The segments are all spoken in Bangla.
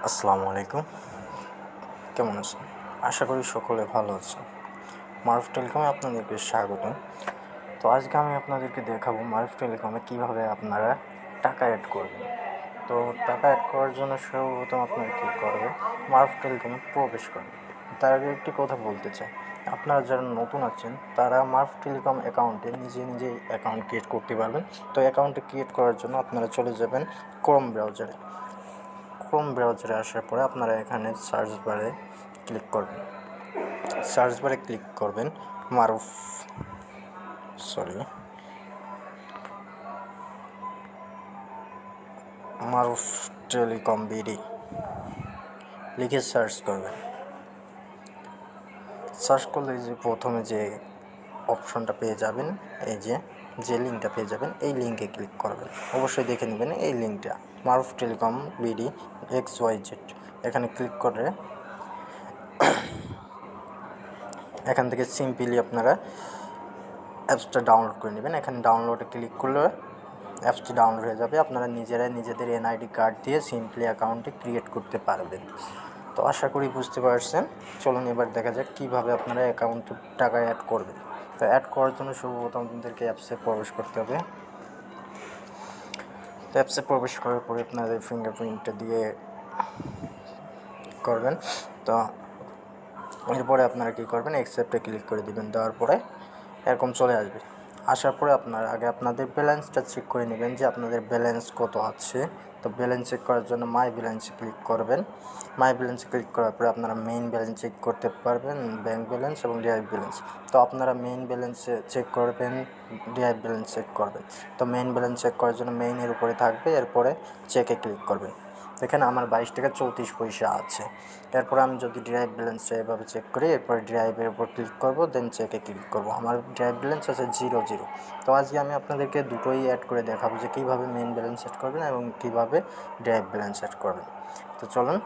আসসালামু আলাইকুম। কেমন আছেন? আশা করি সকলে ভালো আছেন। মারুফ টেলিকমে আপনাদেরকে স্বাগতম। তো আজকে আমি আপনাদেরকে দেখাবো মারুফ টেলিকমে কীভাবে আপনারা টাকা অ্যাড করবেন। তো টাকা অ্যাড করার জন্য সর্বপ্রথম আপনারা কী করবেন, মারুফ টেলিকমে প্রবেশ করবেন। তার আগে একটি কথা বলতে চাই, আপনারা যারা নতুন আছেন তারা মারুফ টেলিকম অ্যাকাউন্টে নিজেই অ্যাকাউন্ট ক্রিয়েট করতে পারবেন। তো অ্যাকাউন্টে ক্রিয়েট করার জন্য আপনারা চলে যাবেন ক্রোম ব্রাউজারে আসার পরে আপনারা এখানে সার্চ বারে ক্লিক করবেন মারুফ মারুফ টেলিকম বিডি লিখে সার্চ করবেন। সার্চ করলে যে প্রথমে যে অপশনটা পেয়ে যাবেন, এই যে লিঙ্কটা পেয়ে যাবেন, এই লিঙ্কে ক্লিক করবেন। অবশ্যই দেখে নেবেন এই লিঙ্কটা মারুফ টেলিকম বিডি XYZ। এখানে ক্লিক করে এখান থেকে সিম্পলি আপনারা অ্যাপসটা ডাউনলোড করে নেবেন। এখানে ডাউনলোডে ক্লিক করলে অ্যাপসটি ডাউনলোড হয়ে যাবে। আপনারা নিজেরাই নিজেদের NID কার্ড দিয়ে সিম্পলি অ্যাকাউন্টটি ক্রিয়েট করতে পারবেন। তো আশা করি বুঝতে পারছেন। চলুন এবার দেখা যাক কীভাবে আপনারা অ্যাকাউন্টে টাকা অ্যাড করবেন। তো অ্যাড করার জন্য সর্বপ্রথম আপনাদেরকে অ্যাপসে প্রবেশ করতে হবে। তো অ্যাপসে প্রবেশ করার পরে আপনাদের ফিঙ্গারপ্রিন্টটা দিয়ে করবেন। তো এরপরে আপনারা কী করবেন, অ্যাকসেপ্টে ক্লিক করে দিবেন। দেওয়ার পরে এরকম চলে আসবে। আসার পরে আপনারা আগে আপনাদের ব্যালেন্সটা চেক করে নেবেন যে আপনাদের ব্যালেন্স কত আছে। তো ব্যালেন্স চেক করার জন্য মাই ব্যালেন্সে ক্লিক করবেন। মাই ব্যালেন্সে ক্লিক করার পরে আপনারা মেইন ব্যালেন্স চেক করতে পারবেন, ব্যাঙ্ক ব্যালেন্স এবং ডিআই ব্যালেন্স। তো আপনারা মেইন ব্যালেন্সে চেক করবেন, ডিআই ব্যালেন্স চেক করবেন। তো মেইন ব্যালেন্স চেক করার জন্য মেইনের উপরে থাকবে, এরপরে চেকে ক্লিক করবেন। এখানে আমার 22 টাকা 34 পয়সা আছে। এরপরে আমি যদি ড্রাইভ ব্যালেন্সটা এভাবে চেক করি, এরপরে ড্রাইভের উপর ক্লিক করব, দেন চেকে ক্লিক করব। আমার ড্রাইভ ব্যালেন্স আছে 0। তো আজকে আমি আপনাদেরকে দুটোই অ্যাড করে দেখাবো যে কীভাবে মেইন ব্যালেন্স অ্যাড করবেন এবং কীভাবে ড্রাইভ ব্যালেন্স অ্যাড করবেন। তো চলুন,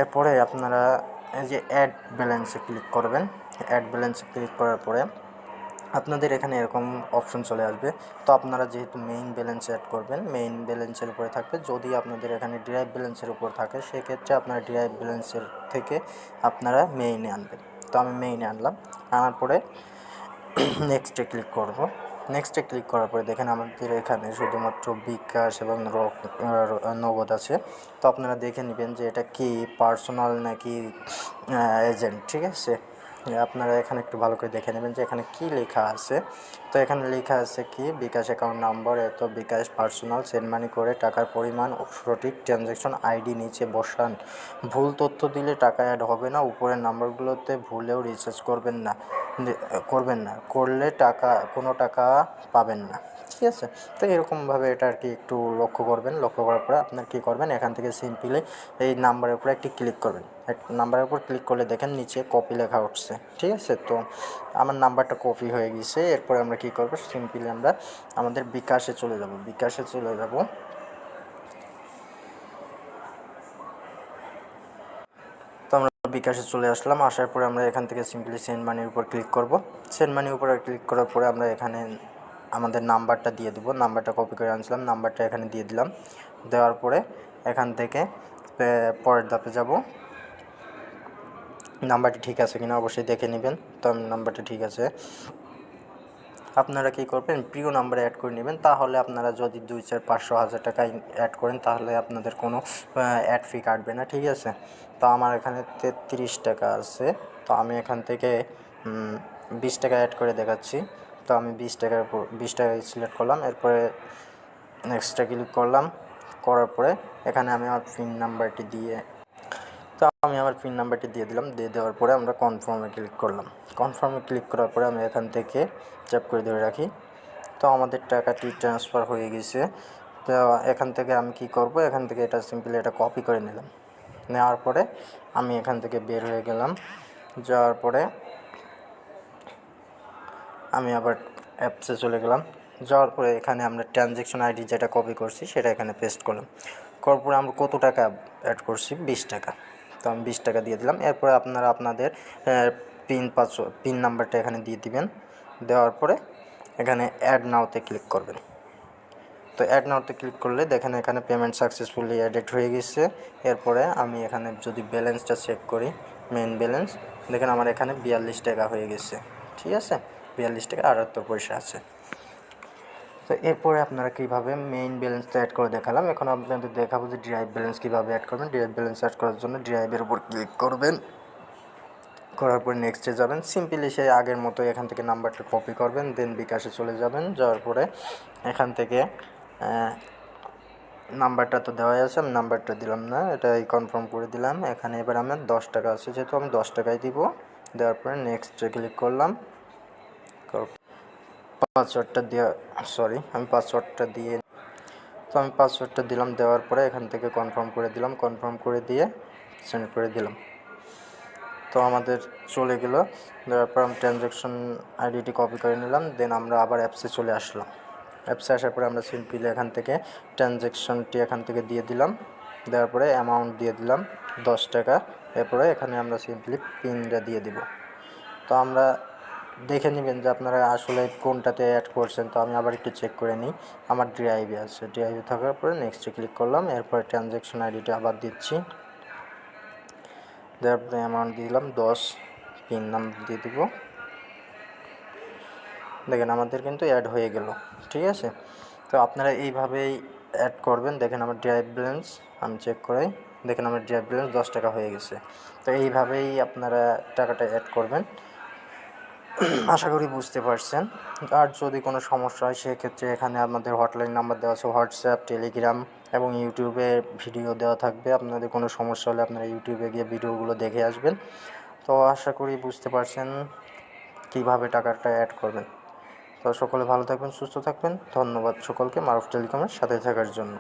এরপরে আপনারা এই যে অ্যাড ব্যালেন্সে ক্লিক করবেন। অ্যাড ব্যালেন্সে ক্লিক করার পরে আপনাদের এখানে এরকম অপশন চলে আসবে। তো আপনারা যেহেতু মেইন ব্যালেন্স অ্যাড করবেন, মেইন ব্যালেন্সের উপরে থাকবে। যদি আপনাদের এখানে ড্রাইভ ব্যালেন্সের উপর থাকে, সেক্ষেত্রে আপনারা ড্রাইভ ব্যালেন্সের থেকে আপনারা মেইনে আনবেন। তো আমি মেইনে আনলাম। আনার পরে নেক্সটে ক্লিক করব। নেক্সটে ক্লিক করার পরে দেখেন আমাদের এখানে শুধুমাত্র বিকাশ এবং নগদ আছে। তো আপনারা দেখে নেবেন যে এটা কি পার্সোনাল নাকি এজেন্ট, ঠিক আছে। আপনারা এখানে একটু ভালো করে দেখে নেবেন যে এখানে কি লেখা আছে। তো এখানে লেখা আছে কি, বিকাশ অ্যাকাউন্ট নাম্বার এত, বিকাশ পার্সোনাল, সেন্ড মানি করে টাকার পরিমাণ সঠিক, ট্রানজ্যাকশন আইডি নিচে বসান, ভুল তথ্য দিলে টাকা অ্যাড হবে না, উপরের নাম্বারগুলোতে ভুলেও রিচার্জ করবেন না, করলে কোনো টাকা পাবেন না, ঠিক আছে। তো এরকমভাবে এটা আর কি একটু লক্ষ্য করবেন। লক্ষ্য করার পরে আপনার কী করবেন, এখান থেকে সিম্পলি এই নাম্বারের উপরে একটি ক্লিক করবেন। নাম্বারের উপর ক্লিক করলে দেখেন নিচে কপি লেখা উঠছে, ঠিক আছে। তো আমার নাম্বারটা কপি হয়ে গেছে। এরপরে আমরা কী করবো, সিম্পলি আমরা আমাদের বিকাশে চলে যাব। তো আমরা বিকাশে চলে আসলাম। আসার পরে আমরা এখান থেকে সিম্পলি সেন্ড মানির উপর ক্লিক করব। সেন্ড মানির উপরে ক্লিক করার পরে আমরা এখানে আমাদের নাম্বারটা দিয়ে দেবো। নাম্বারটা কপি করে আনছিলাম, নাম্বারটা এখানে দিয়ে দিলাম। দেওয়ার পরে এখান থেকে পরের ধাপে যাব। নাম্বারটি ঠিক আছে কিনা অবশ্যই দেখে নেবেন। তো নাম্বারটা ঠিক আছে। আপনারা কী করবেন, প্রিয় নাম্বারে অ্যাড করে নেবেন। তাহলে আপনারা যদি 2, 4, 500, 1000 টাকা অ্যাড করেন, তাহলে আপনাদের কোনো অ্যাড ফি কাটবে না, ঠিক আছে। তো আমার এখানে 33 টাকা আছে। তো আমি এখান থেকে 20 টাকা অ্যাড করে দেখাচ্ছি। তো আমি 20 টাকা সিলেক্ট করলাম। এরপরে নেক্সটে ক্লিক করলাম। করার পরে এখানে আমি আমার পিন নাম্বারটি দিয়ে দিলাম। দিয়ে দেওয়ার পরে আমরা কনফার্মে ক্লিক করলাম। কনফার্মে ক্লিক করার পরে আমি এখান থেকে চেক করে ধরে রাখি। তো আমাদের টাকাটি ট্রান্সফার হয়ে গেছে। তো এখান থেকে আমি কি করব, এখান থেকে এটা সিম্পলি এটা কপি করে নিলাম। নেওয়ার পরে আমি এখান থেকে বের হয়ে গেলাম। যাওয়ার পরে আমি আবার অ্যাপসে চলে গেলাম। যাওয়ার পরে এখানে আমরা ট্রানজ্যাকশন আইডি যেটা কপি করছি সেটা এখানে পেস্ট করলাম। করার পরে আমরা কত টাকা অ্যাড করছি, 20 টাকা। তো আমি 20 টাকা দিয়ে দিলাম। এরপরে আপনারা আপনাদের পিন নাম্বারটা এখানে দিয়ে দিবেন। দেওয়ার পরে এখানে অ্যাড নাওতে ক্লিক করবেন। তো অ্যাড নাওতে ক্লিক করলে দেখেন এখানে পেমেন্ট সাকসেসফুলি অ্যাডেড হয়ে গেছে। এরপরে আমি এখানে যদি ব্যালেন্সটা চেক করি, মেইন ব্যালেন্স, দেখেন আমার এখানে 42 টাকা হয়ে গেছে। ঠিক আছে, 42 টাকা 78 পয়সা আছে। তো এরপরে আপনারা কীভাবে মেইন ব্যালেন্সটা অ্যাড করে দেখালাম, এখন আপনাদের দেখাবো যে ড্রাইভ ব্যালেন্স কীভাবে অ্যাড করবেন। ড্রাইভ ব্যালেন্স অ্যাড করার জন্য ড্রাইভের উপর ক্লিক করবেন, করার পর নেক্সটে যাবেন। সিম্পলি সেই আগের মতো এখান থেকে নাম্বারটা কপি করবেন, দেন বিকাশে চলে যাবেন। যাওয়ার পরে এখান থেকে নাম্বারটা তো দেওয়াই আছে, আমি নাম্বারটা দিলাম না, এটাই কনফার্ম করে দিলাম। এখানে এবার আমার 10 টাকা আছে, যেহেতু আমি 10 টাকাই দিব। দেওয়ার পরে নেক্সটে ক্লিক করলাম, পাসওয়ার্ডটা আমি পাসওয়ার্ডটা দিয়ে, তো আমি পাসওয়ার্ডটা দিলাম। দেওয়ার পরে এখান থেকে কনফার্ম করে দিলাম, কনফার্ম করে দিয়ে সেন্ড করে দিলাম। তো আমাদের চলে গেল। দেওয়ার পর আমি ট্রানজ্যাকশন আইডিটি কপি করে নিলাম, দেন আমরা আবার অ্যাপসে চলে আসলাম। অ্যাপসে আসার পরে আমরা সিম্পলি এখান থেকে ট্রানজ্যাকশনটি এখান থেকে দিয়ে দিলাম। দেওয়ার পরে অ্যামাউন্ট দিয়ে দিলাম 10 টাকা। এরপরে এখানে আমরা সিম্পলি পিনটা দিয়ে দিব। তো আমরা দেখে নেবেন যে আপনারা আসলে কোনটাতে অ্যাড করছেন। তো আমি আবার একটু চেক করে নিই, আমার ড্রাইভে আছে। ড্রাইভে থাকার পরে নেক্সটে ক্লিক করলাম, এরপরে ট্রানজ্যাকশন আইডিটা আবার দিচ্ছি। দেওয়ার পরে অ্যামাউন্ট দিলাম 10, পিন নাম্বার দিয়ে দিব। দেখেন আমাদের কিন্তু অ্যাড হয়ে গেল। ঠিক আছে, তো আপনারা এইভাবেই অ্যাড করবেন। দেখেন আমার ড্রাইভ ব্যালেন্স আমি চেক করাই, দেখেন আমার ড্রাইভ ব্যালেন্স 10 টাকা হয়ে গেছে। তো এইভাবেই আপনারা টাকাটা অ্যাড করবেন। আশা করি বুঝতে পারছেন। আর যদি কোনো সমস্যা হয় সেক্ষেত্রে এখানে আমাদের হটলাইন নাম্বার দেওয়া আছে, হোয়াটসঅ্যাপ, টেলিগ্রাম এবং ইউটিউবে ভিডিও দেওয়া থাকবে। আপনাদের কোনো সমস্যা হলে আপনারা ইউটিউবে গিয়ে ভিডিওগুলো দেখে আসবেন। তো আশা করি বুঝতে পারছেন কীভাবে টাকাটা অ্যাড করবেন। তো সকলে ভালো থাকবেন, সুস্থ থাকবেন। ধন্যবাদ সকলকে মারুফ টেলিকমের সাথে থাকার জন্য।